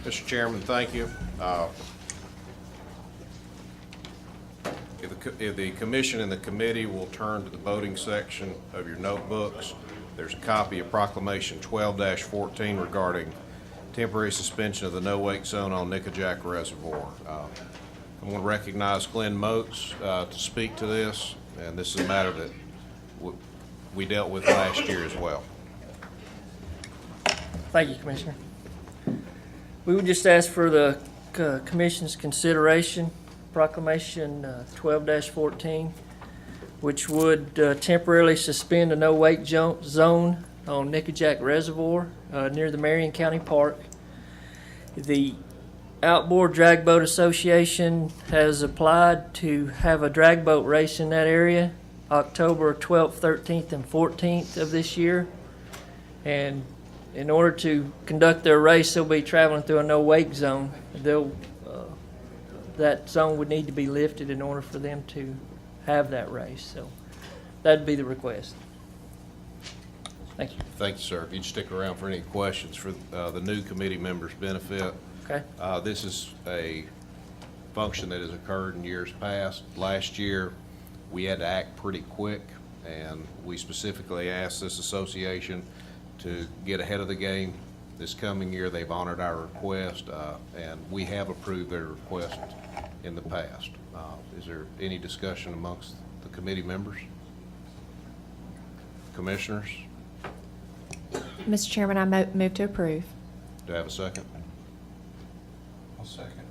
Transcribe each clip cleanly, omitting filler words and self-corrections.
Mr. Chairman, thank you. If the commission and the committee will turn to the voting section of your notebooks, there's a copy of Proclamation 12-14 regarding temporary suspension of the no-wake zone on Nickajack Reservoir. I want to recognize Glenn Moats to speak to this, and this is a matter that we dealt with last year as well. Thank you, Commissioner. We would just ask for the Commission's consideration, Proclamation 12-14, which would temporarily suspend a no-wake zone on Nickajack Reservoir near the Marion County Park. The Outboard Drag Boat Association has applied to have a drag boat race in that area October 12th, 13th, and 14th of this year. And in order to conduct their race, they'll be traveling through a no-wake zone. That zone would need to be lifted in order for them to have that race. So that'd be the request. Thank you. Thank you, sir. If you'd stick around for any questions for the new committee members' benefit. Okay. This is a function that has occurred in years past. Last year, we had to act pretty quick, and we specifically asked this association to get ahead of the game. This coming year, they've honored our request, and we have approved their request in the past. Is there any discussion amongst the committee members? Commissioners? Mr. Chairman, I move to approve. Do I have a second? I'll second.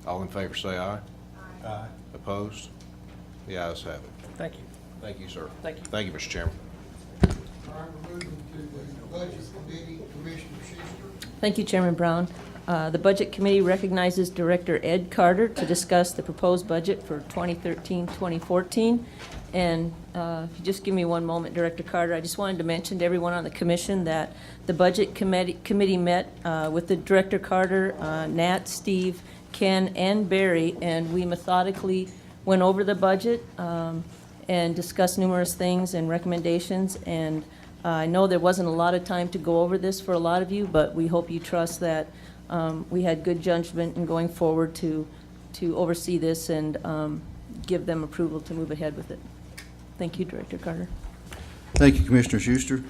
All in favor say aye. Aye. Opposed? The ayes have it. Thank you. Thank you, sir. Thank you. Thank you, Mr. Chairman. All right, we're moving to the Budget Committee, Commissioner Schuster. Thank you, Chairman Brown. The Budget Committee recognizes Director Ed Carter to discuss the proposed budget for 2013-2014. And if you just give me one moment, Director Carter, I just wanted to mention to everyone on the commission that the Budget Committee met with the Director Carter, Nat, Steve, Ken, and Barry, and we methodically went over the budget and discussed numerous things and recommendations. And I know there wasn't a lot of time to go over this for a lot of you, but we hope you trust that we had good judgment in going forward to oversee this and give them approval to move ahead with it. Thank you, Director Carter. Thank you, Commissioner Schuster.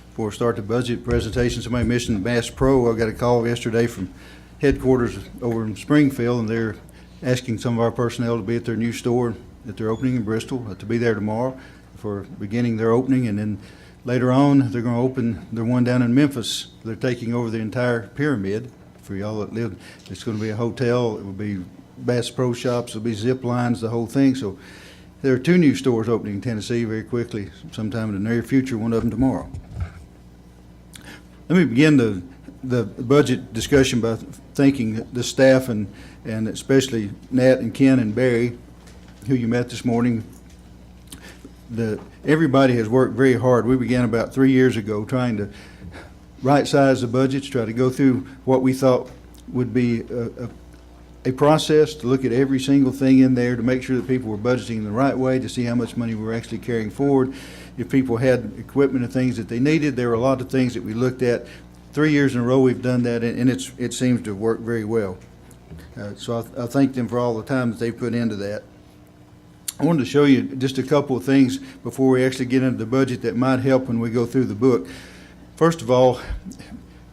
Before I start the budget presentation, somebody mentioned Bass Pro. I got a call yesterday from headquarters over in Springfield, and they're asking some of our personnel to be at their new store that they're opening in Bristol, to be there tomorrow for beginning their opening, and then later on they're going to open their one down in Memphis. They're taking over the entire pyramid. For y'all that live, it's going to be a hotel. It will be Bass Pro Shops. It'll be zip lines, the whole thing. So there are two new stores opening in Tennessee very quickly, sometime in the near future, one of them tomorrow. Let me begin the budget discussion by thanking the staff and especially Nat and Ken and Barry, who you met this morning. Everybody has worked very hard. We began about 3 years ago trying to right-size the budgets, try to go through what we thought would be a process to look at every single thing in there to make sure that people were budgeting the right way, to see how much money we were actually carrying forward. If people had equipment and things that they needed, there were a lot of things that we looked at. 3 years in a row we've done that, and it seems to have worked very well. So I thank them for all the time that they put into that. I wanted to show you just a couple of things before we actually get into the budget that might help when we go through the book. First of all,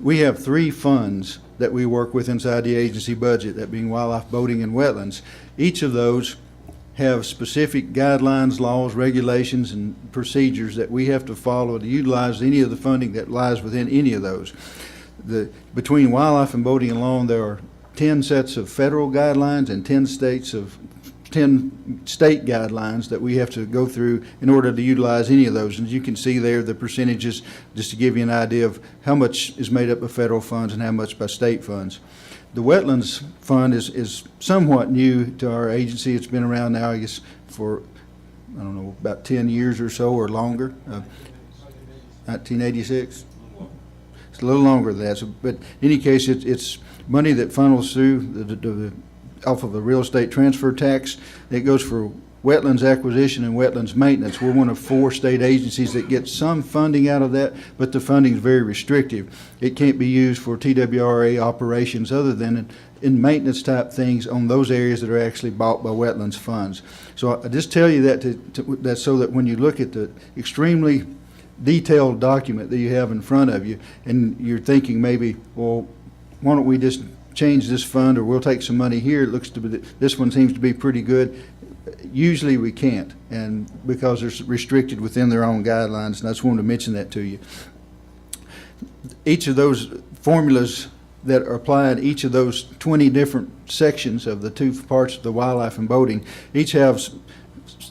we have 3 funds that we work with inside the agency budget, that being wildlife, boating, and wetlands. Each of those have specific guidelines, laws, regulations, and procedures that we have to follow to utilize any of the funding that lies within any of those. Between wildlife and boating alone, there are 10 sets of federal guidelines and 10 state guidelines that we have to go through in order to utilize any of those. And you can see there the percentages, just to give you an idea of how much is made up of federal funds and how much by state funds. The Wetlands Fund is somewhat new to our agency. It's been around now, I guess, for, I don't know, about 10 years or so or longer. 1986? It's a little longer than that. So, but in any case, it's money that funnels through off of the real estate transfer tax. It goes for wetlands acquisition and wetlands maintenance. We're one of 4 state agencies that get some funding out of that, but the funding is very restrictive. It can't be used for TWRA operations other than in maintenance type things on those areas that are actually bought by wetlands funds. So I just tell you that that so that when you look at the extremely detailed document that you have in front of you, and you're thinking maybe, well, why don't we just change this fund, or we'll take some money here, it looks to be, this one seems to be pretty good. Usually we can't, and because they're restricted within their own guidelines, and I just wanted to mention that to you. Each of those formulas that are applied, each of those 20 different sections of the 2 parts of the wildlife and boating, each have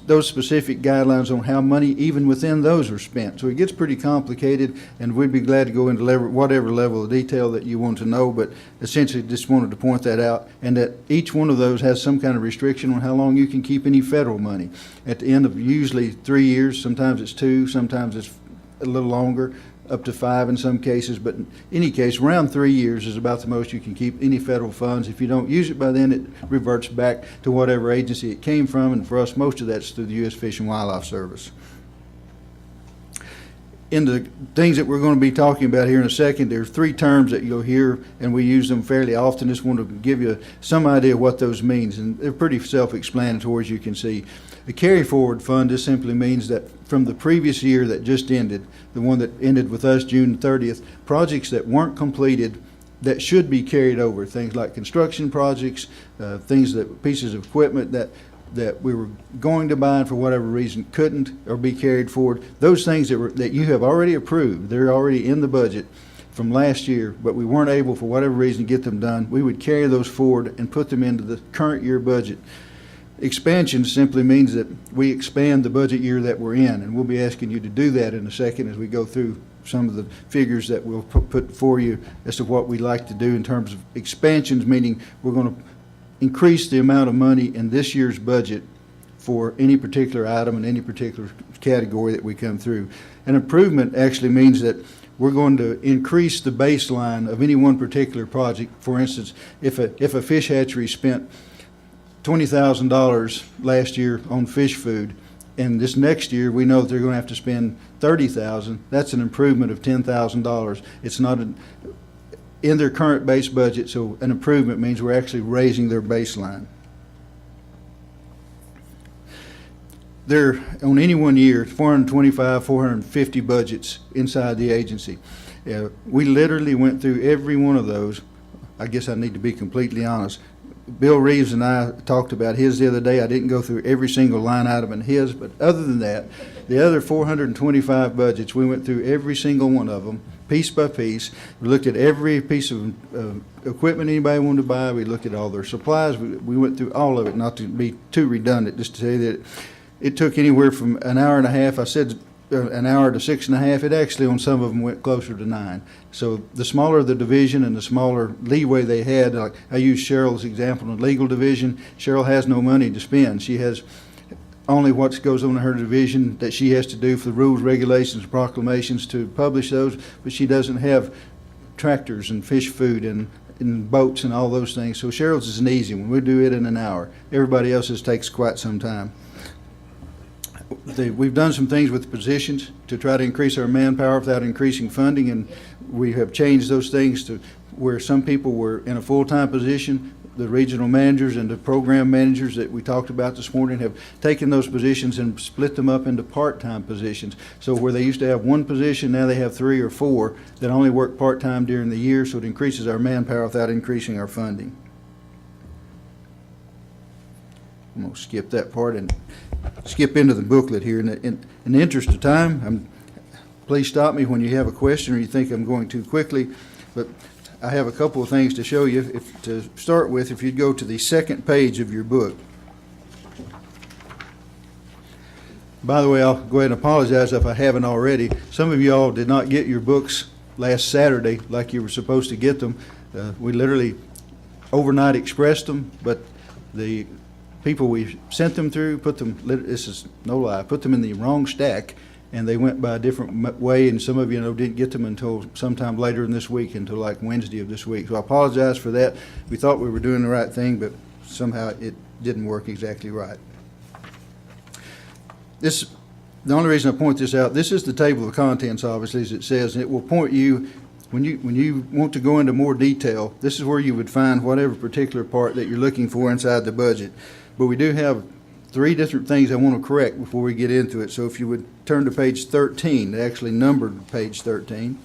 those specific guidelines on how money even within those are spent. So it gets pretty complicated, and we'd be glad to go into whatever level of detail that you want to know, but essentially just wanted to point that out, and that each one of those has some kind of restriction on how long you can keep any federal money. At the end of usually 3 years, sometimes it's 2, sometimes it's a little longer, up to 5 in some cases, but in any case, around 3 years is about the most you can keep any federal funds. If you don't use it by then, it reverts back to whatever agency it came from, and for us, most of that's through the U.S. Fish and Wildlife Service. In the things that we're going to be talking about here in a second, there are 3 terms that you'll hear, and we use them fairly often. Just want to give you some idea of what those means, and they're pretty self-explanatory, as you can see. The carry-forward fund just simply means that from the previous year that just ended, the one that ended with us June 30th, projects that weren't completed that should be carried over, things like construction projects, pieces of equipment that we were going to buy and for whatever reason couldn't or be carried forward, those things that you have already approved, they're already in the budget from last year, but we weren't able for whatever reason to get them done, we would carry those forward and put them into the current year budget. Expansion simply means that we expand the budget year that we're in, and we'll be asking you to do that in a second as we go through some of the figures that we'll put for you as to what we like to do in terms of expansions, meaning we're going to increase the amount of money in this year's budget for any particular item in any particular category that we come through. An improvement actually means that we're going to increase the baseline of any one particular project. For instance, if a fish hatchery spent $20,000 last year on fish food, and this next year we know that they're going to have to spend $30,000, that's an improvement of $10,000. It's not in their current base budget, so an improvement means we're actually raising their baseline. There, on any one year, 425, 450 budgets inside the agency. We literally went through every one of those. I guess I need to be completely honest. Bill Reeves and I talked about his the other day. I didn't go through every single line item in his, but other than that, the other 425 budgets, we went through every single one of them, piece by piece. We looked at every piece of equipment anybody wanted to buy. We looked at all their supplies. We went through all of it, not to be too redundant, just to say that it took anywhere from an hour and a half. I said an hour to 6.5. It actually, on some of them, went closer to 9. So the smaller the division and the smaller leeway they had, like I use Cheryl's example in the legal division. Cheryl has no money to spend. She has only what goes on in her division that she has to do for the rules, regulations, proclamations to publish those, but she doesn't have tractors and fish food and boats and all those things. So Cheryl's is an easy one. We do it in an hour. Everybody else's takes quite some time. We've done some things with positions to try to increase our manpower without increasing funding, and we have changed those things to where some people were in a full-time position. The regional managers and the program managers that we talked about this morning have taken those positions and split them up into part-time positions. So where they used to have one position, now they have 3 or 4 that only work part-time during the year, so it increases our manpower without increasing our funding. I'm going to skip that part and skip into the booklet here. In the interest of time, please stop me when you have a question or you think I'm going too quickly, but I have a couple of things to show you. To start with, if you'd go to the second page of your book. By the way, I'll go ahead and apologize if I haven't already. Some of you all did not get your books last Saturday like you were supposed to get them. We literally overnight expressed them, but the people we sent them through put them, this is no lie, put them in the wrong stack, and they went by a different way, and some of you didn't get them until sometime later in this week, until like Wednesday of this week. So I apologize for that. We thought we were doing the right thing, but somehow it didn't work exactly right. this, the only reason I point this out, this is the table of contents, obviously, as it says, and it will point you, when you want to go into more detail, this is where you would find whatever particular part that you're looking for inside the budget. But we do have 3 different things I want to correct before we get into it. So if you would turn to page 13, they actually numbered page 13.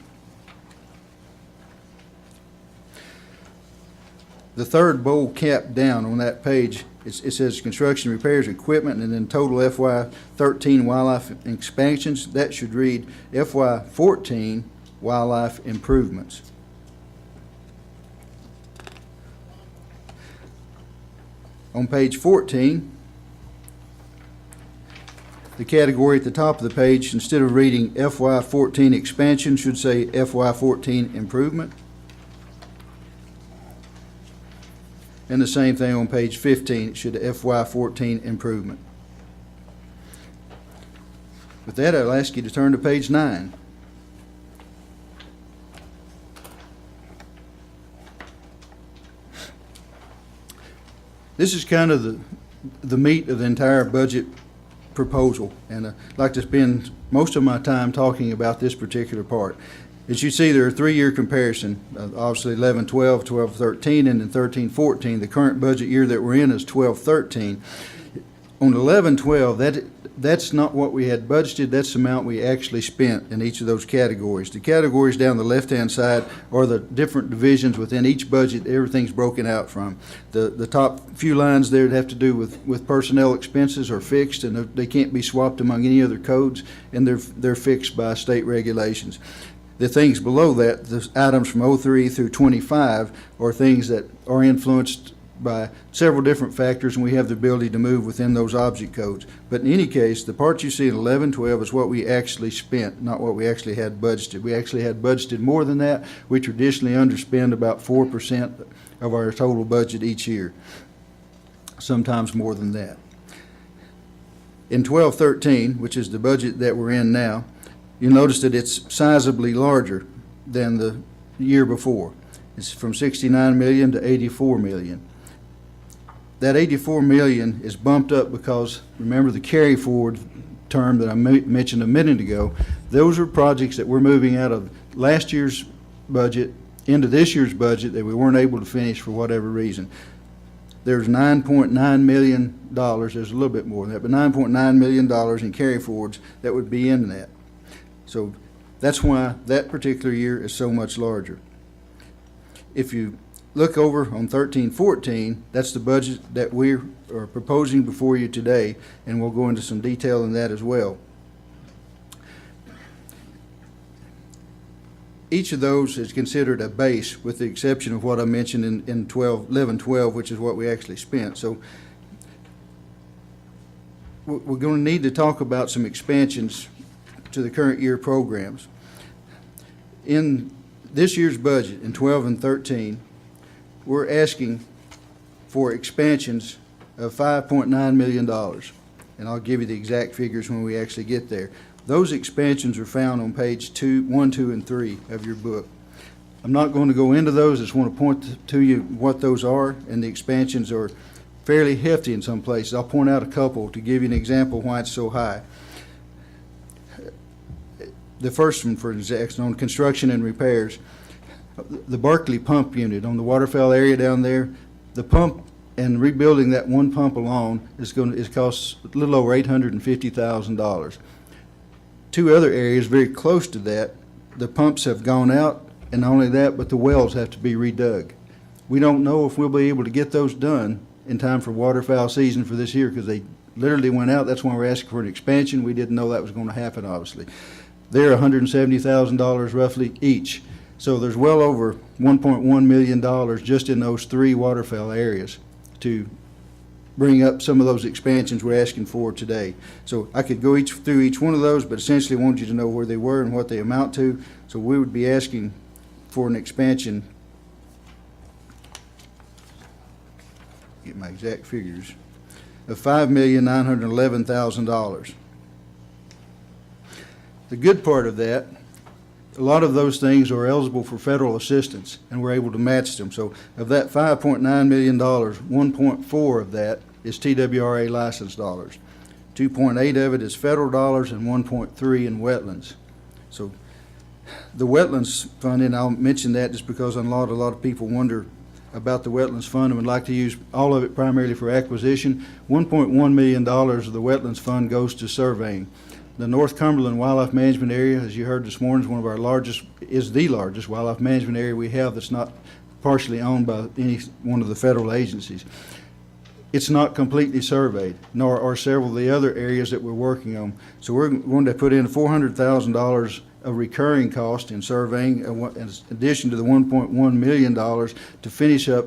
The third bold cap down on that page, it says construction, repairs, equipment, and then total FY13 wildlife expansions. That should read FY14 wildlife improvements. On page 14, the category at the top of the page, instead of reading FY14 expansion, should say FY14 improvement. And the same thing on page 15, it should FY14 improvement. With that, I'll ask you to turn to page 9. This is kind of the meat of the entire budget proposal, and I'd like to spend most of my time talking about this particular part. As you see, there are 3-year comparison, obviously 11-12, 12-13, and then 13-14. The current budget year that we're in is 12-13. On 11-12, that's not what we had budgeted, that's the amount we actually spent in each of those categories. The categories down the left-hand side are the different divisions within each budget everything's broken out from. The top few lines there have to do with personnel expenses are fixed, and they can't be swapped among any other codes, and they're fixed by state regulations. The things below that, the items from 03 through 25, are things that are influenced by several different factors, and we have the ability to move within those object codes. But in any case, the part you see in 11-12 is what we actually spent, not what we actually had budgeted. We actually had budgeted more than that. We traditionally underspend about 4% of our total budget each year, sometimes more than that. In 12-13, which is the budget that we're in now, you'll notice that it's sizably larger than the year before. It's from $69 million to $84 million. That $84 million is bumped up because, remember the carry forward term that I mentioned a minute ago, those are projects that we're moving out of last year's budget into this year's budget that we weren't able to finish for whatever reason. There's $9.9 million, there's a little bit more than that, but $9.9 million in carry forwards that would be in that. So that's why that particular year is so much larger. If you look over on 13-14, that's the budget that we are proposing before you today, and we'll go into some detail in that as well. Each of those is considered a base, with the exception of what I mentioned in 11-12, which is what we actually spent. So we're going to need to talk about some expansions to the current year programs. In this year's budget, in 12 and 13, we're asking for expansions of $5.9 million. And I'll give you the exact figures when we actually get there. Those expansions are found on page 1, 2, and 3 of your book. I'm not going to go into those. I just want to point to you what those are, and the expansions are fairly hefty in some places. I'll point out a couple to give you an example why it's so high. The first one, for example, on construction and repairs, the Berkeley pump unit on the waterfowl area down there, the pump and rebuilding that one pump alone is costs a little over $850,000. 2 other areas very close to that, the pumps have gone out, and not only that, but the wells have to be redug. We don't know if we'll be able to get those done in time for waterfowl season for this year, because they literally went out. That's why we're asking for an expansion. We didn't know that was going to happen, obviously. They're $170,000 roughly each. So there's well over $1.1 million just in those 3 waterfowl areas to bring up some of those expansions we're asking for today. So I could go through each one of those, but essentially wanted you to know where they were and what they amount to. So we would be asking for an expansion, get my exact figures, of $5,911,000. The good part of that, a lot of those things are eligible for federal assistance, and we're able to match them. So of that $5.9 million, 1.4 of that is TWRA license dollars. 2.8 of it is federal dollars and 1.3 in wetlands. So the wetlands fund, and I'll mention that just because a lot of people wonder about the wetlands fund and would like to use all of it primarily for acquisition. $1.1 million of the wetlands fund goes to surveying. The North Cumberland Wildlife Management Area, as you heard this morning, is the largest wildlife management area we have that's not partially owned by any one of the federal agencies. It's not completely surveyed, nor are several of the other areas that we're working on. So we're going to put in $400,000 of recurring cost in surveying, in addition to the $1.1 million to finish up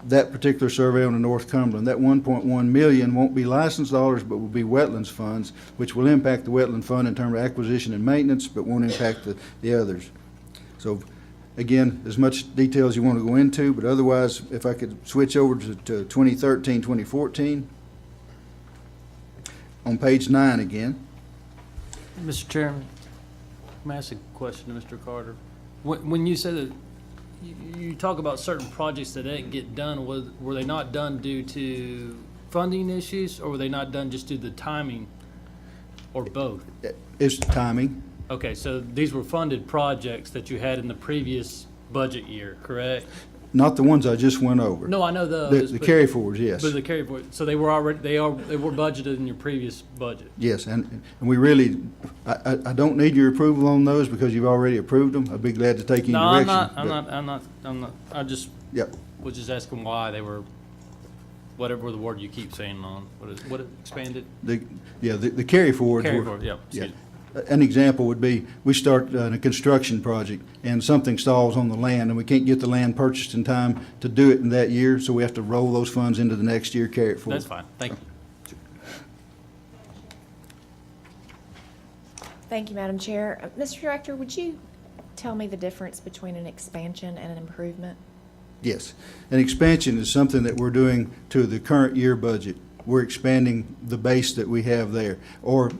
that particular survey on the North Cumberland. That $1.1 million won't be licensed dollars, but will be wetlands funds, which will impact the wetland fund in terms of acquisition and maintenance, but won't impact the others. So again, as much detail as you want to go into, but otherwise, if I could switch over to 2013, 2014, on page 9 again. Mr. Chairman, may I ask a question to Mr. Carter? When you said that you talk about certain projects that didn't get done, were they not done due to funding issues, or were they not done just due to the timing, or both? It's timing. Okay, so these were funded projects that you had in the previous budget year, correct? Not the ones I just went over. No, I know those. The carry forwards, yes. But the carry forward, so they were already, they were budgeted in your previous budget? Yes, and we really, I don't need your approval on those because you've already approved them. I'd be glad to take any No, direction. I'm not, I just Yep. was just asking why they were, whatever the word you keep saying on, what it expanded? The carry forwards. Carry were- forward, yeah, Yeah. excuse me. An example would be, we start a construction project and something stalls on the land and we can't get the land purchased in time to do it in that year, so we have to roll those funds into the next year, carry it forward. That's fine, thank you. Thank you, Madam Chair. Mr. Director, would you tell me the difference between an expansion and an improvement? Yes. An expansion is something that we're doing to the current year budget. We're expanding the base that we have there. Or,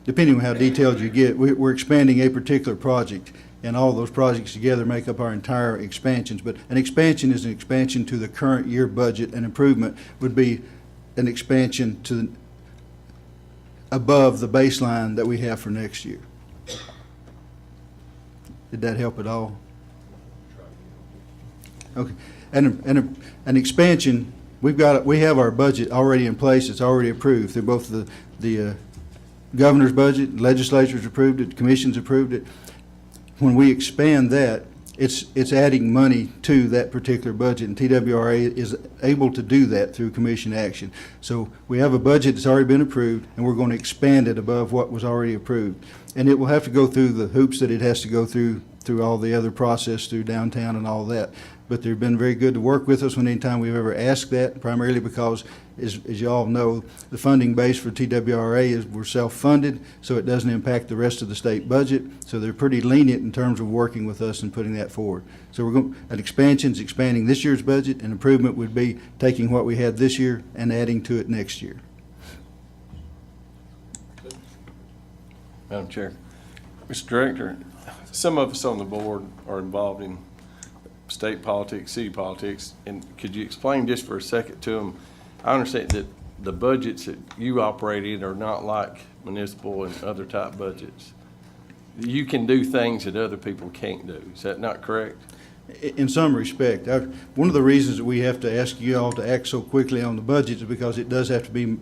depending on how detailed you get, we're expanding a particular project, and all those projects together make up our entire expansions. But an expansion is an expansion to the current year budget. An improvement would be an expansion to above the baseline that we have for next year. Did that help at all? Okay, and an expansion, we have our budget already in place. It's already approved through both the governor's budget, legislature's approved it, commission's approved it. When we expand that, it's adding money to that particular budget, and TWRA is able to do that through commission action. So we have a budget that's already been approved, and we're going to expand it above what was already approved. And it will have to go through the hoops that it has to go through all the other process through downtown and all that. But they've been very good to work with us when anytime we've ever asked that, primarily because, as you all know, the funding base for TWRA is we're self-funded, so it doesn't impact the rest of the state budget. So they're pretty lenient in terms of working with us and putting that forward. So we're going, an expansion is expanding this year's budget, and improvement would be taking what we had this year and adding to it next year. Madam Chair. Mr. Director, some of us on the board are involved in state politics, city politics, and could you explain just for a second to them? I understand that the budgets that you operate in are not like municipal and other type budgets. You can do things that other people can't do. Is that not correct? In some respect. One of the reasons that we have to ask you all to act so quickly on the budget is because it does have to be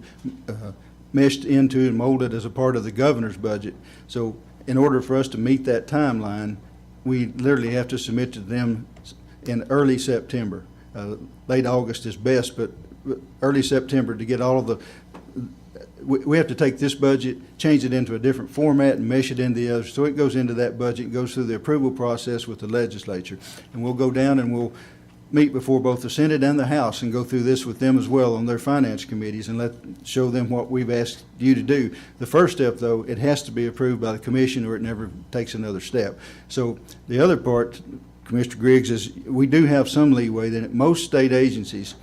meshed into and molded as a part of the governor's budget. So in order for us to meet that timeline, we literally have to submit to them in early September. Late August is best, but early September to get all of the, we have to take this budget, change it into a different format and mesh it into the others. So it goes into that budget, goes through the approval process with the legislature. And we'll go down and we'll meet before both the Senate and the House and go through this with them as well on their finance committees and show them what we've asked you to do. The first step, though, it has to be approved by the commission or it never takes another step. So the other part, Commissioner Griggs, is we do have some leeway that most state agencies,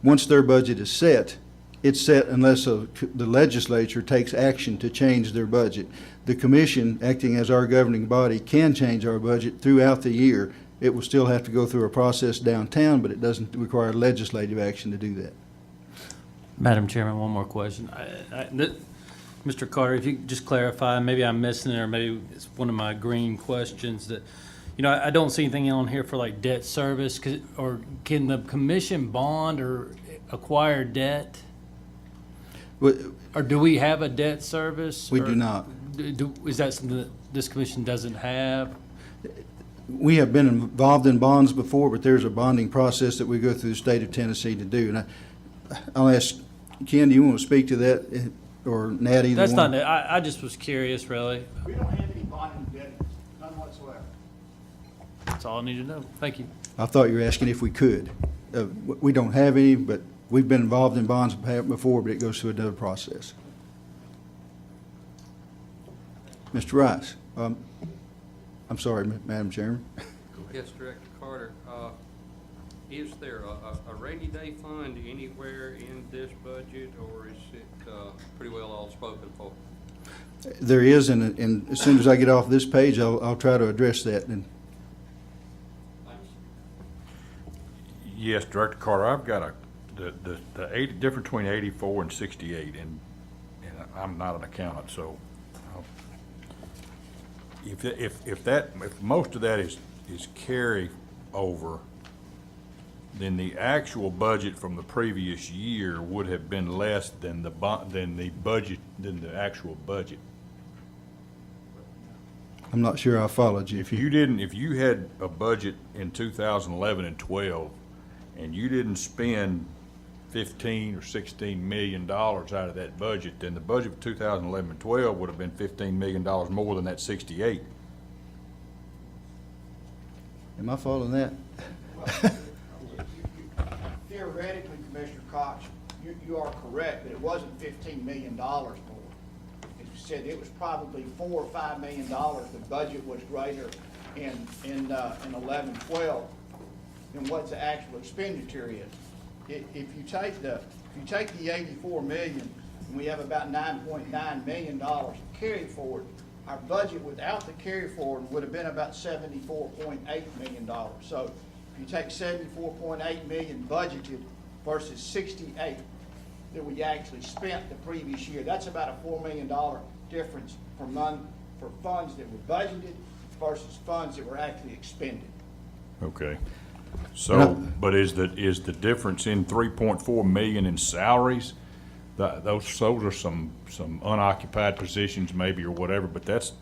once their budget is set, it's set unless the legislature takes action to change their budget. The commission, acting as our governing body, can change our budget throughout the year. It will still have to go through a process downtown, but it doesn't require legislative action to do that. Madam Chairman, one more question. Mr. Carter, if you could just clarify, maybe I'm missing it, or maybe it's one of my green questions that, I don't see anything on here for like debt service, or can the commission bond or acquire debt? Or do we have a debt service? We or do not. Is that something that this commission doesn't have? We have been involved in bonds before, but there's a bonding process that we go through the state of Tennessee to do. And I'll ask, Ken, do you want to speak to that, or Nat, either That's one? not, I just was curious, really. We don't have any bonding debt, none whatsoever. That's all I need to know. Thank you. I thought you were asking if we could. We don't have any, but we've been involved in bonds before, but it goes through another process. Mr. Rice, I'm sorry, Madam Chairman. Yes, Director Carter. Is there a rainy day fund anywhere in this budget, or is it pretty well all spoken for? There is, and as soon as I get off this page, I'll try to address that. And Yes, Director Carter, I've got the difference between 84 and 68, and I'm not an accountant, so if most of that is carry over, then the actual budget from the previous year would have been less than the actual budget. I'm not sure I followed you. If you had a budget in 2011 and 12, and you didn't spend 15 or 16 million dollars out of that budget, then the budget for 2011 and 12 would have been $15 million more than that 68. Am I following that? Theoretically, Commissioner Cox, you are correct, but it wasn't $15 million more. As you said, it was probably $4 or $5 million. The budget was greater in 11, 12 than what the actual expenditure is. If you take the 84 million, and we have about $9.9 million of carry forward, our budget without the carry forward would have been about $74.8 million. So if you take 74.8 million budgeted versus 68 that we actually spent the previous year, that's about a $4 million difference for funds that were budgeted versus funds that were actually expended. Okay. So, but is the difference in 3.4 million in salaries? Those are some unoccupied positions maybe or whatever, but that's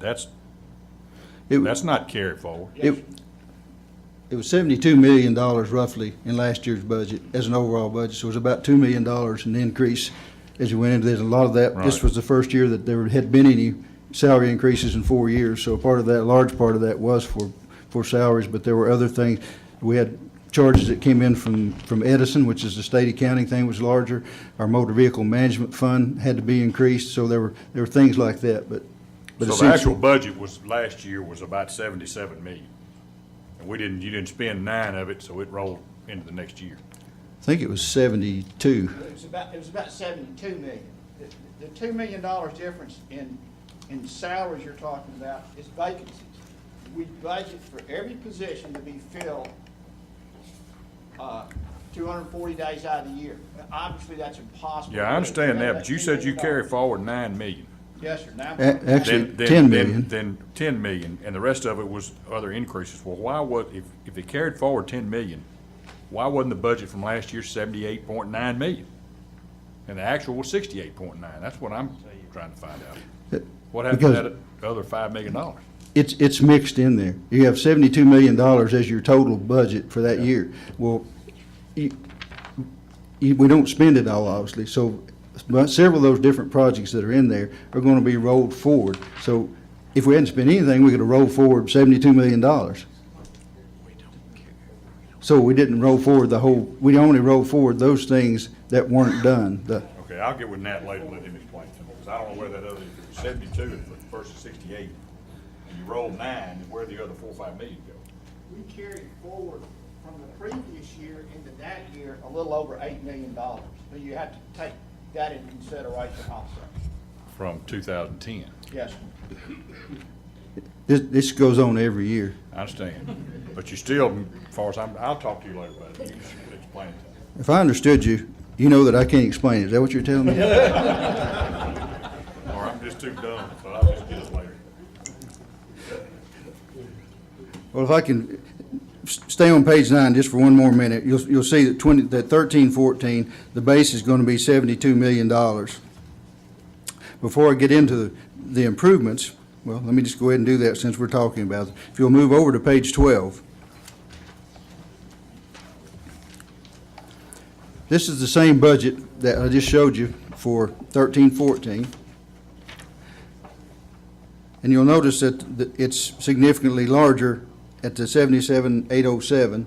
not carry forward. It was $72 million roughly in last year's budget as an overall budget, so it was about $2 million in increase as you went into this. A lot of that, this Right. was the first year that there had been any salary increases in 4 years, so part of that, large part of that was for salaries, but there were other things. We had charges that came in from Edison, which is the state accounting thing, was larger. Our motor vehicle management fund had to be increased, so there were things like that, but So the essentially- actual budget last year was about 77 million. And you didn't spend 9 of it, so it rolled into the next year. I think it was 72. It was about 72 million. The $2 million difference in salaries you're talking about is vacancies. We budget for every position to be filled 240 days out of the year. Obviously, that's impossible. Yeah, I understand that, but you said you carry forward 9 million. Yes, sir. Now, Actually, Then 10 million. Then 10 million, and the rest of it was other increases. Well, if it carried forward 10 million, why wasn't the budget from last year 78.9 million? And the actual was 68.9. That's what I'm trying to find out. What happened to that other $5 million? It's mixed in there. You have $72 million as your total budget for that year. Well, we don't spend it all, obviously, so but several of those different projects that are in there are going to be rolled forward. So if we hadn't spent anything, we could have rolled forward $72 million. So we didn't roll forward we only rolled forward those things that weren't done. Okay, I'll get with Nat later, let him explain to me, because I don't know where that other, if it was 72 versus 68, and you rolled 9, then where the other 4 or 5 million go? we carried forward from the previous year into that year a little over $8 million. So you have to take that in consideration also. From 2010. Yes, sir. This goes on every year. I understand. But you still, as far as I'll talk to you later about it. You should explain it to me. If I understood you, You know that I can't explain it. Is that what you're telling me? Or I'm just too dumb, so I'll just get it later. Well, if I can stay on page 9 just for one more minute, you'll see that 13-14, the base is going to be $72 million. Before I get into the improvements, well, let me just go ahead and do that since we're talking about it. If you'll move over to page 12. This is the same budget that I just showed you for 13-14. And you'll notice that it's significantly larger at the 77,807.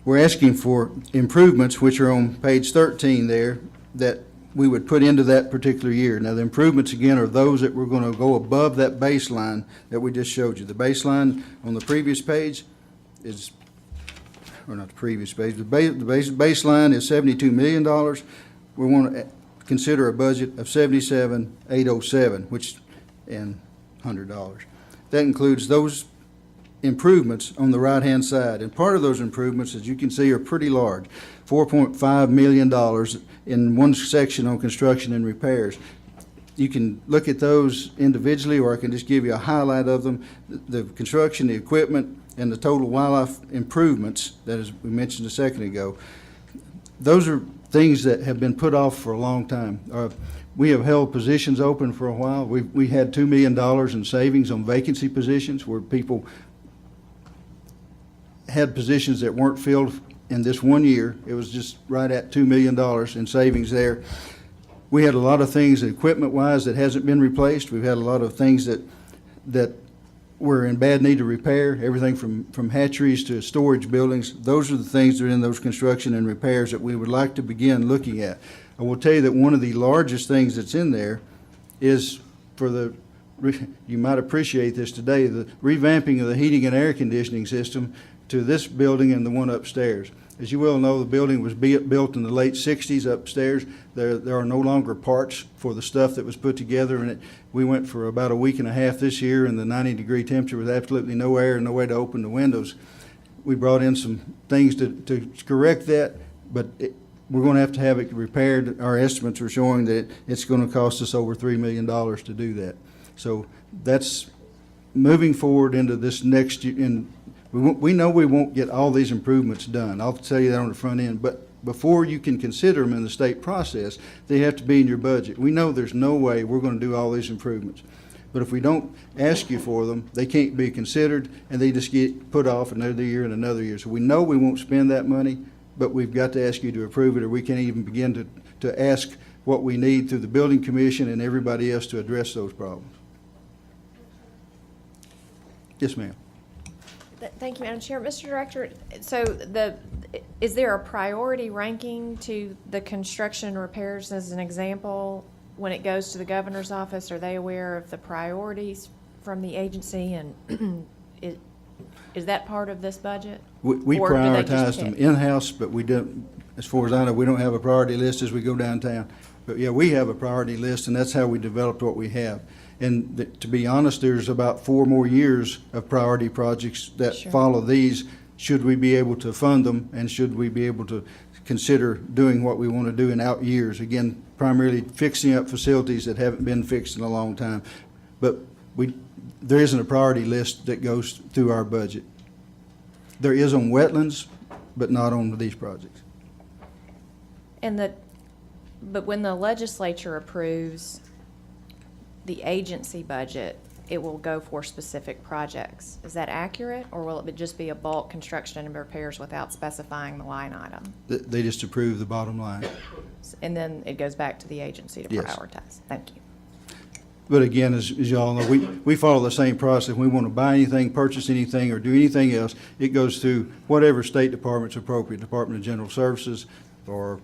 We're asking for improvements, which are on page 13 there, that we would put into that particular year. Now, the improvements, again, are those that we're going to go above that baseline that we just showed you. The baseline on the previous page is, or not the previous page, the baseline is $72 million. We want to consider a budget of $77,807, which, and $100. That includes those improvements on the right-hand side. And part of those improvements, as you can see, are pretty large. $4.5 million in one section on construction and repairs. You can look at those individually, or I can just give you a highlight of them. The construction, the equipment, and the total wildlife improvements, that is, we mentioned a second ago, those are things that have been put off for a long time. We have held positions open for a while. We had $2 million in savings on vacancy positions where people had positions that weren't filled in this 1 year. It was just right at $2 million in savings there. We had a lot of things equipment-wise that hasn't been replaced. We've had a lot of things that were in bad need of repair, everything from hatcheries to storage buildings. Those are the things that are in those construction and repairs that we would like to begin looking at. I will tell you that one of the largest things that's in there is for the, you might appreciate this today, the revamping of the heating and air conditioning system to this building and the one upstairs. As you well know, the building was built in the late 60s upstairs. There are no longer parts for the stuff that was put together, and we went for about a week and a half this year in the 90-degree temperature with absolutely no air and no way to open the windows. We brought in some things to correct that, but we're going to have it repaired. Our estimates are showing that it's going to cost us over $3 million to do that. So that's moving forward into this next year. We know we won't get all these improvements done. I'll tell you that on the front end. But before you can consider them in the state process, they have to be in your budget. We know there's no way we're going to do all these improvements. But if we don't ask you for them, they can't be considered, and they just get put off another year and another year. So we know we won't spend that money, but we've got to ask you to approve it, or we can't even begin to ask what we need through the building commission and everybody else to address those problems. Yes, ma'am. Thank you, Madam Chair. Mr. Director, so is there a priority ranking to the construction and repairs as an example when it goes to the governor's office? Are they aware of the priorities from the agency, and is that part of this budget? We Or do they just prioritize them pick? in-house, but we don't, as far as I know, we don't have a priority list as we go downtown. But yeah, we have a priority list, and that's how we developed what we have. And to be honest, there's about 4 more years of priority projects that Sure. follow these, should we be able to fund them, and should we be able to consider doing what we want to do in out years. Again, primarily fixing up facilities that haven't been fixed in a long time. But there isn't a priority list that goes through our budget. There is on wetlands, but not on these projects. But when the legislature approves the agency budget, it will go for specific projects. Is that accurate, or will it just be a bulk construction and repairs without specifying the line item? They just approve the bottom line. And then it goes back to the agency to Yes. prioritize. Thank you. But again, as y'all know, we follow the same process. We want to buy anything, purchase anything, or do anything else, it goes through whatever state department's appropriate, Department of General Services or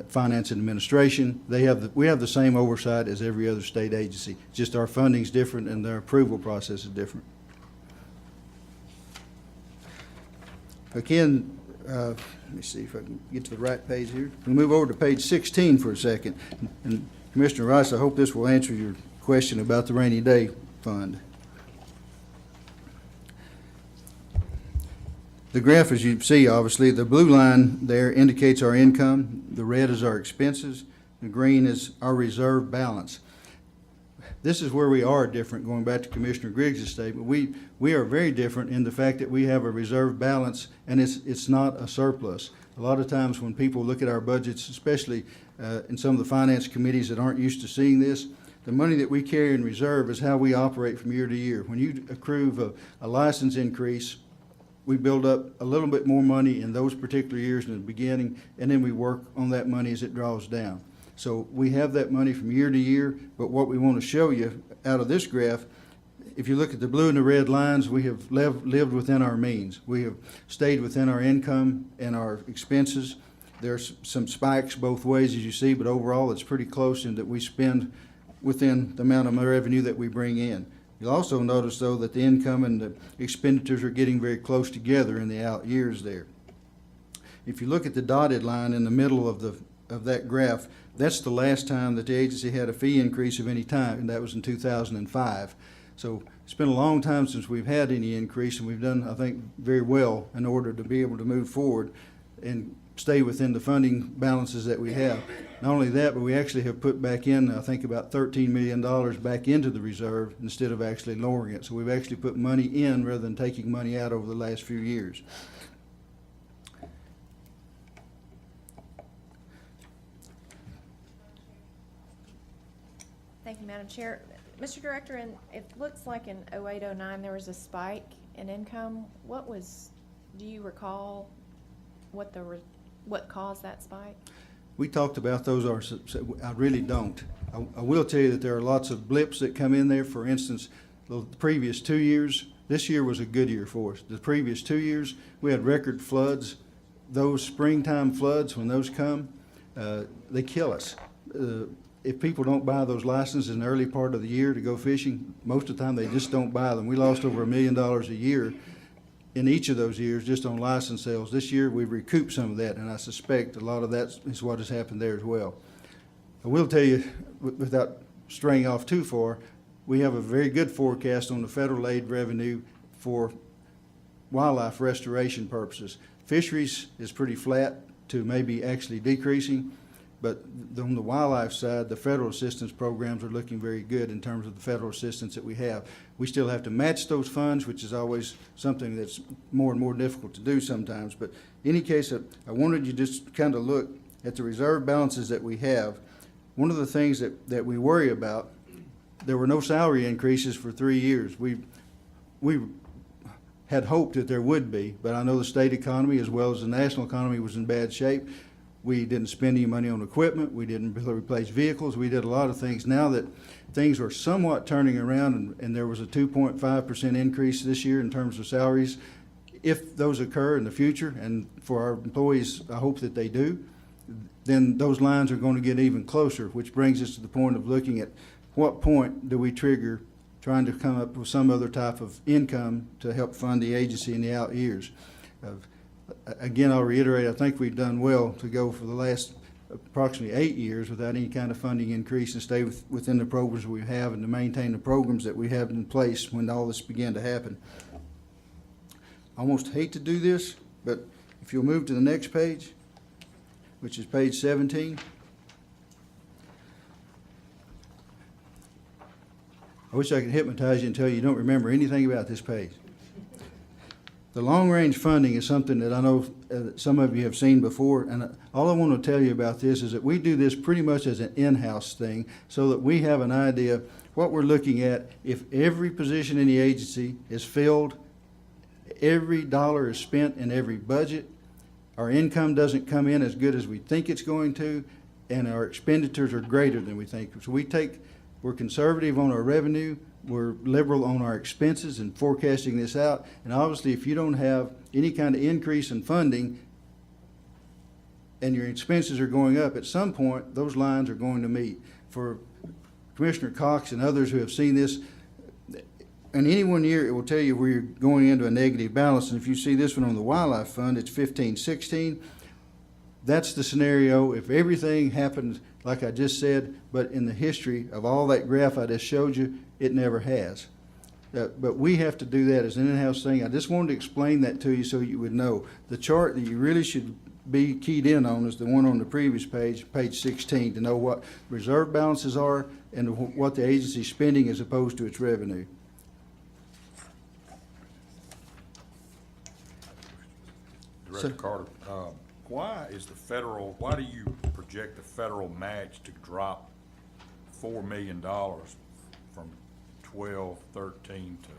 Finance and Administration. We have the same oversight as every other state agency. Just our funding's different and their approval process is different. Again, let me see if I can get to the right page here. We'll move over to page 16 for a second. And Commissioner Rice, I hope this will answer your question about the rainy day fund. The graph, as you see, obviously, the blue line there indicates our income, the red is our expenses, the green is our reserve balance. This is where we are different, going back to Commissioner Griggs' statement. We are very different in the fact that we have a reserve balance, and it's not a surplus. A lot of times when people look at our budgets, especially in some of the finance committees that aren't used to seeing this, the money that we carry in reserve is how we operate from year to year. When you accrue a license increase, we build up a little bit more money in those particular years in the beginning, and then we work on that money as it draws down. So we have that money from year to year, but what we want to show you out of this graph, if you look at the blue and the red lines, we have lived within our means. We have stayed within our income and our expenses. There's some spikes both ways, as you see, but overall it's pretty close in that we spend within the amount of revenue that we bring in. You'll also notice, though, that the income and the expenditures are getting very close together in the out years there. If you look at the dotted line in the middle of that graph, that's the last time that the agency had a fee increase of any time, and that was in 2005. So it's been a long time since we've had any increase, and we've done, I think, very well in order to be able to move forward and stay within the funding balances that we have. Not only that, but we actually have put back in, I think, about $13 million back into the reserve instead of actually lowering it. So we've actually put money in rather than taking money out over the last few years. Thank you, Madam Chair. Mr. Director, it looks like in 08-09 there was a spike in income. Do you recall what caused that spike? We talked about those. I really don't. I will tell you that there are lots of blips that come in there. For instance, the previous 2 years, this year was a good year for us. The previous 2 years, we had record floods. Those springtime floods, when those come, they kill us. If people don't buy those licenses in the early part of the year to go fishing, most of the time they just don't buy them. We lost over $1 million a year in each of those years just on license sales. This year we've recouped some of that, and I suspect a lot of that is what has happened there as well. I will tell you, without straying off too far, we have a very good forecast on the federal aid revenue for wildlife restoration purposes. Fisheries is pretty flat to maybe actually decreasing, but on the wildlife side, the federal assistance programs are looking very good in terms of the federal assistance that we have. We still have to match those funds, which is always something that's more and more difficult to do sometimes. But in any case, I wanted you to just kind of look at the reserve balances that we have. One of the things that we worry about, there were no salary increases for 3 years. We had hoped that there would be, but I know the state economy as well as the national economy was in bad shape. We didn't spend any money on equipment. We didn't replace vehicles. We did a lot of things. Now that things are somewhat turning around, and there was a 2.5% increase this year in terms of salaries, if those occur in the future, and for our employees, I hope that they do, then those lines are going to get even closer, which brings us to the point of looking at what point do we trigger trying to come up with some other type of income to help fund the agency in the out years. Again, I'll reiterate, I think we've done well to go for the last approximately 8 years without any kind of funding increase and stay within the programs we have and to maintain the programs that we have in place when all this began to happen. I almost hate to do this, but if you'll move to the next page, which is page 17. I wish I could hypnotize you and tell you don't remember anything about this page. The long-range funding is something that I know some of you have seen before, and all I want to tell you about this is that we do this pretty much as an in-house thing so that we have an idea what we're looking at. If every position in the agency is filled, every dollar is spent in every budget, our income doesn't come in as good as we think it's going to, and our expenditures are greater than we think. So we're conservative on our revenue, we're liberal on our expenses and forecasting this out. And obviously, if you don't have any kind of increase in funding and your expenses are going up, at some point, those lines are going to meet. For Commissioner Cox and others who have seen this, in any one year, it will tell you where you're going into a negative balance. And if you see this one on the Wildlife Fund, it's 15-16. That's the scenario if everything happened like I just said, but in the history of all that graph I just showed you, it never has. But we have to do that as an in-house thing. I just wanted to explain that to you so you would know. The chart that you really should be keyed in on is the one on the previous page, page 16, to know what reserve balances are and what the agency's spending as opposed to its revenue. Director Carter, why do you project the federal match to drop $4 million from 12, 13 to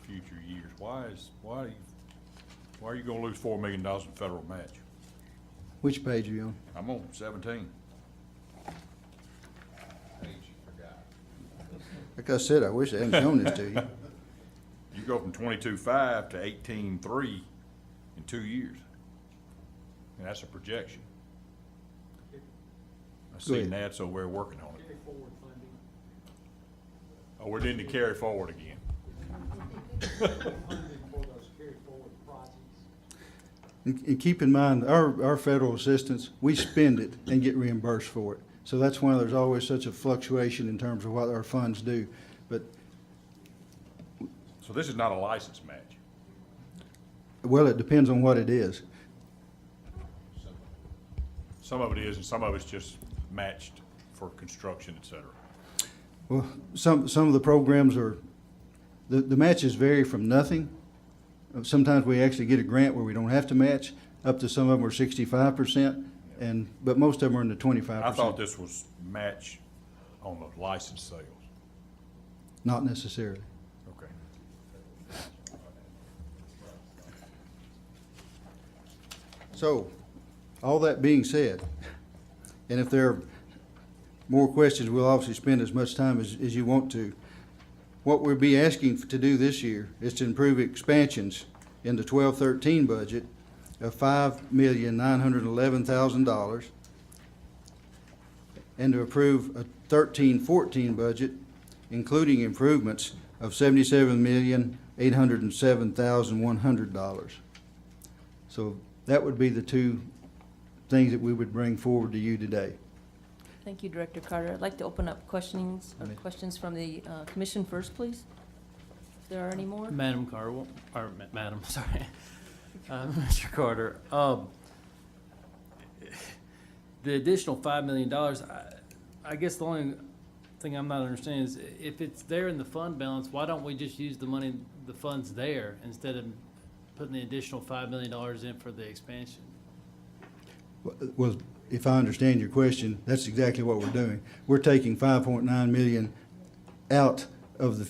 future years? Why are you gonna lose $4 million in federal match? Which page are you on? I'm on 17. Page you forgot. Like I said, I wish I hadn't shown this to you. You go from 22.5 to 18.3 in 2 years. And that's a projection. I Go see ahead. Nat's over there working on it. Oh, we're into carry forward again. And keep in mind, our federal assistance, we spend it and get reimbursed for it. So that's why there's always such a fluctuation in terms of what our funds do. But, So this is not a license match. well, it depends on what it is. Some of it is, and some of it's just matched for construction, et cetera. Well, some of the programs are, the matches vary from nothing. Sometimes we actually get a grant where we don't have to match, up to some of them are 65%, but most of them are in the 25%. I thought this was match on the license sales. Not necessarily. Okay. So, all that being said, and if there are more questions, we'll obviously spend as much time as you want to. What we'll be asking to do this year is to improve expansions in the 12-13 budget of $5,911,000 and to approve a 13-14 budget, including improvements of $77,807,100. So that would be the two things that we would bring forward to you today. Thank you, Director Carter. I'd like to open up questions from the commission first, please. If there are any more. Madam Carter, Madam, sorry, Mr. Carter, the additional $5 million, I guess the only thing I'm not understanding is if it's there in the fund balance, why don't we just use the money, the funds there, instead of putting the additional $5 million in for the expansion? Well, if I understand your question, that's exactly what we're doing. We're taking 5.9 million out of the,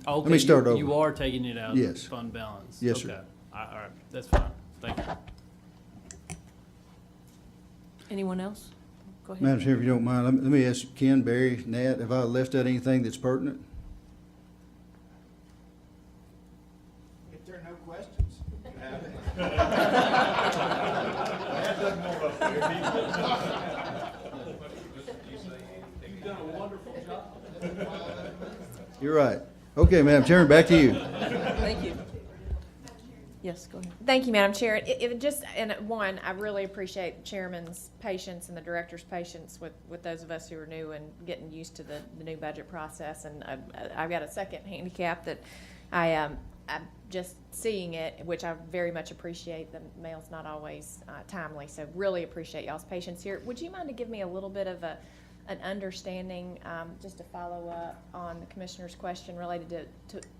Okay, me start over. You are taking it out of the Yes. fund balance? Yes, sir. Okay. All right, that's fine. Thank you. Anyone else? Go ahead. Madam Chair, if you don't mind, let me ask Ken, Barry, Nat, have I left out anything that's pertinent? If there are no questions, you have it. You've done a wonderful job. You're right. Okay, Madam Chairman, back to you. Thank you. Yes, go ahead. Thank you, Madam Chair. It just, and one, I really appreciate the chairman's patience and the director's patience with those of us who are new and getting used to the new budget process. And I've got a second handicap that I'm just seeing it, which I very much appreciate. The mail's not always timely, so really appreciate y'all's patience here. Would you mind to give me a little bit of an understanding, just to follow up on the commissioner's question related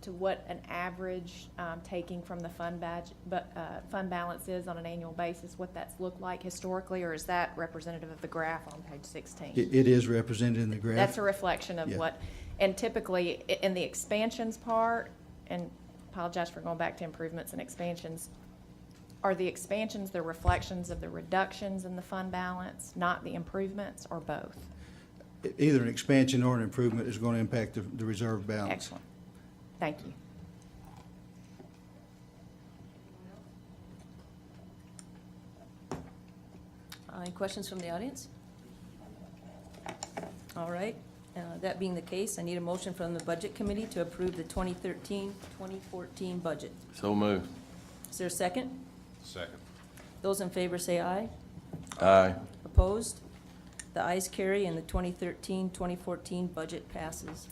to what an average taking from the fund balance is on an annual basis, what that's looked like historically, or is that representative of the graph on page 16? It is represented in the graph. That's a reflection of Yeah. what, and typically in the expansions part, and apologize for going back to improvements and expansions, are the expansions the reflections of the reductions in the fund balance, not the improvements, or both? Either an expansion or an improvement is going to impact the reserve balance. Excellent. Thank you. Any questions from the audience? All right. That being the case, I need a motion from the Budget Committee to approve the 2013-2014 budget. So moved. Is there a second? Second. Those in favor say aye. Aye. Opposed? The ayes carry and the 2013-2014 budget passes.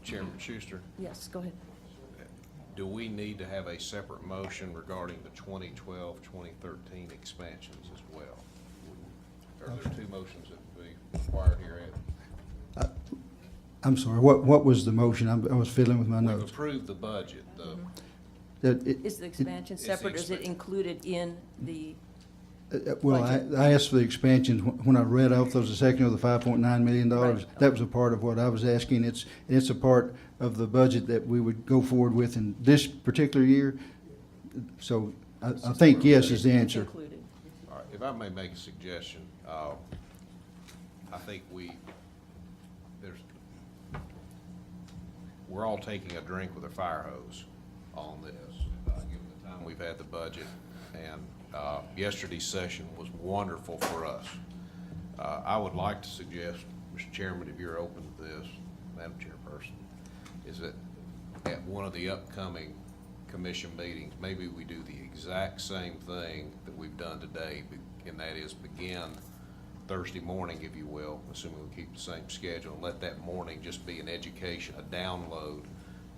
Chairman Schuster, Yes, go ahead. do we need to have a separate motion regarding the 2012, 2013 expansions as well? Are there two motions that would be required here, Ed? I'm sorry, what was the motion? I was fiddling with my We've notes. approved the budget, Is the expansion separate, or is it included in the, Well, I asked for the expansions when I read off those a second of the $5.9 million. Right. That was a part of what I was asking. It's a part of the budget that we would go forward with in this particular year. So I think yes is the answer. included? All right, if I may make a suggestion, I think we're all taking a drink with a fire hose on this, given the time we've had the budget. And yesterday's session was wonderful for us. I would like to suggest, Mr. Chairman, if you're open to this, Madam Chairperson, is that at one of the upcoming commission meetings, maybe we do the exact same thing that we've done today, and that is begin Thursday morning, if you will, assuming we keep the same schedule, and let that morning just be an education, a download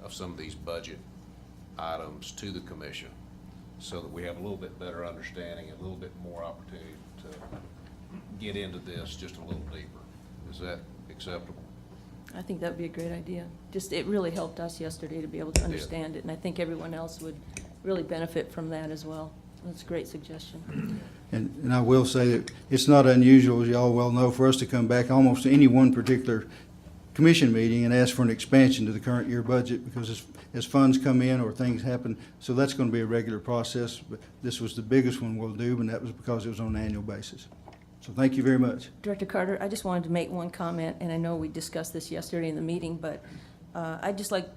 of some of these budget items to the commission, so that we have a little bit better understanding, a little bit more opportunity to get into this just a little deeper. Is that acceptable? I think that would be a great idea. Just, it really helped us yesterday to be able to understand it, and I think everyone else would really benefit from that as well. That's a great suggestion. And I will say that it's not unusual, as you all well know, for us to come back almost to any one particular commission meeting and ask for an expansion to the current year budget, because as funds come in or things happen, so that's going to be a regular process. But this was the biggest one we'll do, and that was because it was on an annual basis. So thank you very much. Director Carter, I just wanted to make one comment, and I know we discussed this yesterday in the meeting, but I'd just like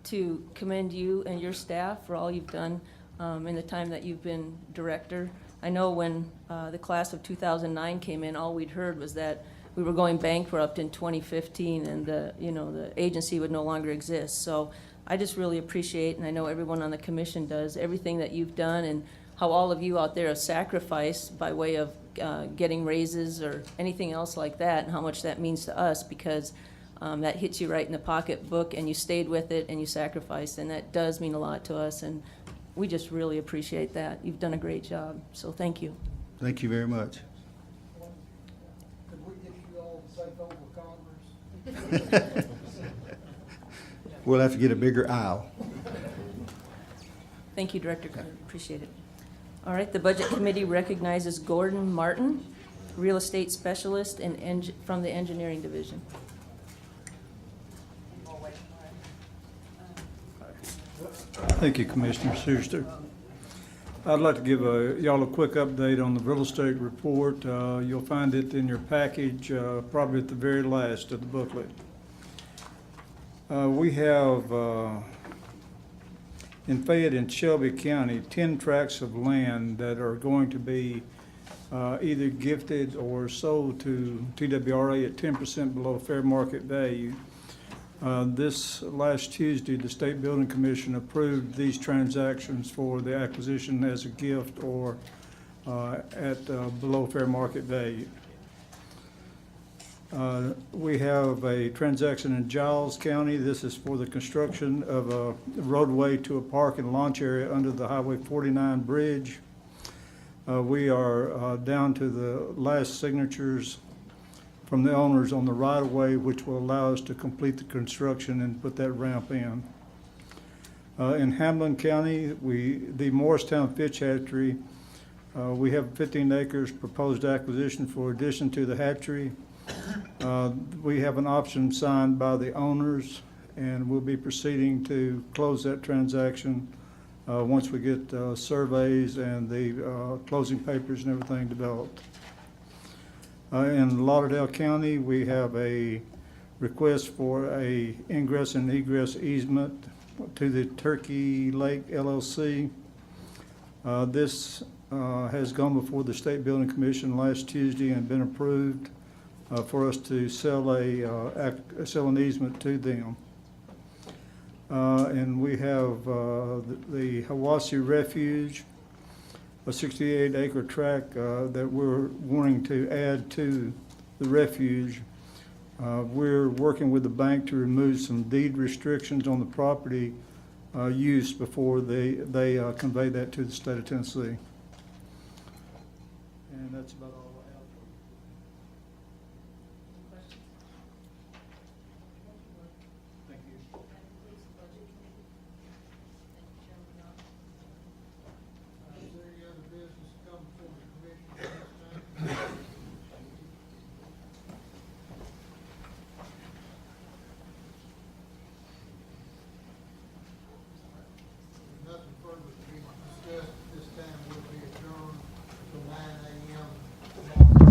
to commend you and your staff for all you've done in the time that you've been director. I know when the class of 2009 came in, all we'd heard was that we were going bankrupt in 2015, and the agency would no longer exist. So I just really appreciate, and I know everyone on the commission does, everything that you've done and how all of you out there have sacrificed by way of getting raises or anything else like that, and how much that means to us, because that hits you right in the pocketbook, and you stayed with it and you sacrificed, and that does mean a lot to us, and we just really appreciate that. You've done a great job, so thank you. Thank you very much. Could we get you all to take over Congress? We'll have to get a bigger aisle. Thank you, Director Carter, appreciate it. All right, the Budget Committee recognizes Gordon Martin, Real Estate Specialist from the Engineering Division. Thank you, Commissioner Schuster. I'd like to give y'all a quick update on the real estate report. You'll find it in your package, probably at the very last of the booklet. We have, in Fayette and Shelby County, 10 tracts of land that are going to be either gifted or sold to TWRA at 10% below fair market value. This last Tuesday, the State Building Commission approved these transactions for the acquisition as a gift or at below fair market value. We have a transaction in Giles County. This is for the construction of a roadway to a park and launch area under the Highway 49 bridge. We are down to the last signatures from the owners on the right-of-way, which will allow us to complete the construction and put that ramp in. In Hamlin County, the Morristown Fish Hatchery, we have 15 acres proposed acquisition for addition to the hatchery. We have an option signed by the owners, and we'll be proceeding to close that transaction once we get surveys and the closing papers and everything developed. In Lauderdale County, we have a request for a ingress and egress easement to the Turkey Lake LLC. This has gone before the State Building Commission last Tuesday and been approved for us to sell an easement to them. And we have the Hiwassee Refuge, a 68-acre tract that we're wanting to add to the refuge. We're working with the bank to remove some deed restrictions on the property use before they convey that to the state of Tennessee. And that's about all I have. Thank you. Is there any other business to come before the commission at this time? If nothing further to be discussed at this time, we'll be adjourned until 9 a.m. tomorrow.